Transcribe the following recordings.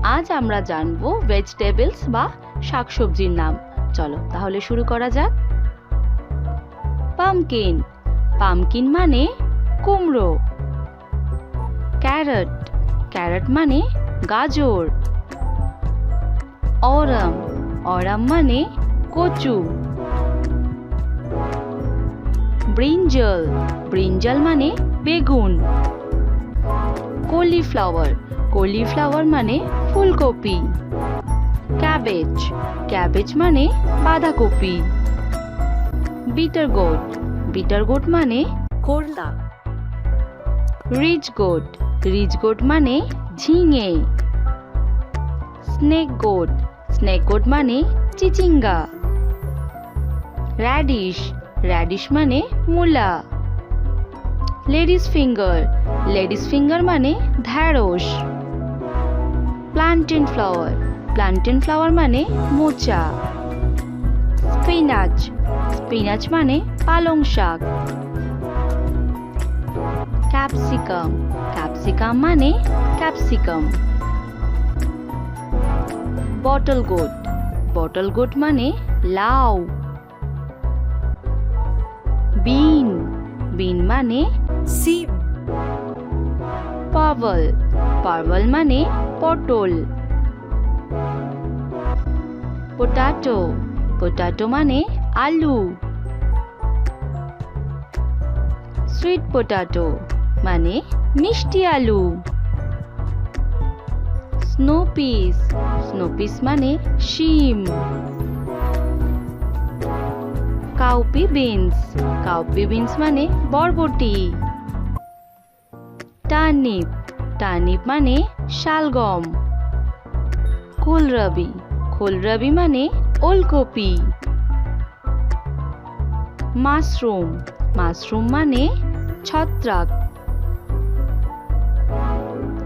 আজ আমরা জানবো ভেজিটেবলস বা শাকসবজির নাম। চলো তাহলে শুরু করা যাক। পামকিন, পামকিন মানে কুমড়ো। ক্যারট, ক্যারট মানে গাজর। অরাম, অরাম মানে কচু। ব্রিঞ্জল, ব্রিঞ্জল মানে বেগুন। কলিফ্লাওয়ার, কলিফ্লাওয়ার মানে ফুলকপি। ক্যাবেজ, ক্যাবেজ মানে বাঁধাকপি। বিটার গোট, বিটার গোট মানে করলা। রিচ গোট, রিচ গোট মানে ঝিঙে। স্নেক গোট, স্নেক গোট মানে চিচিঙ্গা। র্যাডিশ, র্যাডিশ মানে মূলা। লেডিস ফিঙ্গার, লেডিস ফিঙ্গার মানে ঢ্যাঁড়স। প্লান্টেন ফ্লাওয়ার, প্লান্টেন ফ্লাওয়ার মানে মোচা। স্পিনাচ, স্পিনাচ মানে পালং শাক। ক্যাপসিকাম, ক্যাপসিকাম মানে capsicum. Bottle goat, bottle goat মানে লাউ। বিন, বিন মানে সিম। পার্বল, পার্বল মানে পটল। পোটাটো, পোটাটো মানে আলু। সুইট পোটাটো মানে মিষ্টি আলু। স্নো পিস, স্নো পিস মানে শিম। কাউপি বিনস, কাউপি বিনস মানে বরবটি। টার্নিপ, টার্নিপ মানে শালগম। কোলরাবি, কোলরাবি মানে ওলকপি। মাশরুম, মাশরুম মানে ছত্রাক।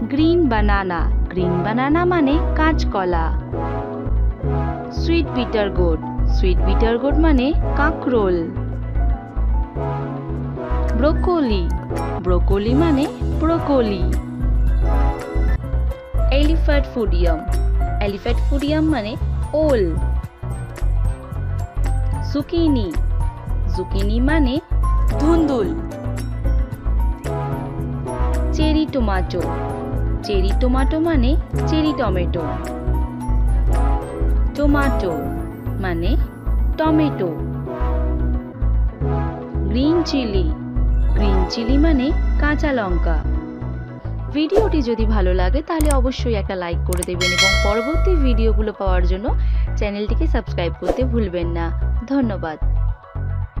গ্রিন বানানা, গ্রিন বানানা মানে কাঁচকলা। Sweet bitter gourd, sweet bitter gourd মানে কাঁকরোল। ব্রোকলি, ব্রোকলি মানে broccoli. Elephant foot yam, elephant foot yam মানে ওল। জুকিনি, জুকিনি মানে ধুন্দুল। চেরি টমেটো, চেরি টমেটো মানে চেরি টমেটো। টমেটো মানে tomato. Green chilli, green chilli মানে কাঁচা লঙ্কা। ভিডিওটি যদি ভালো লাগে তাহলে অবশ্যই একটা লাইক করে দেবেন এবং পরবর্তী ভিডিওগুলো পাওয়ার জন্য চ্যানেলটিকে সাবস্ক্রাইব করতে ভুলবেন না। ধন্যবাদ।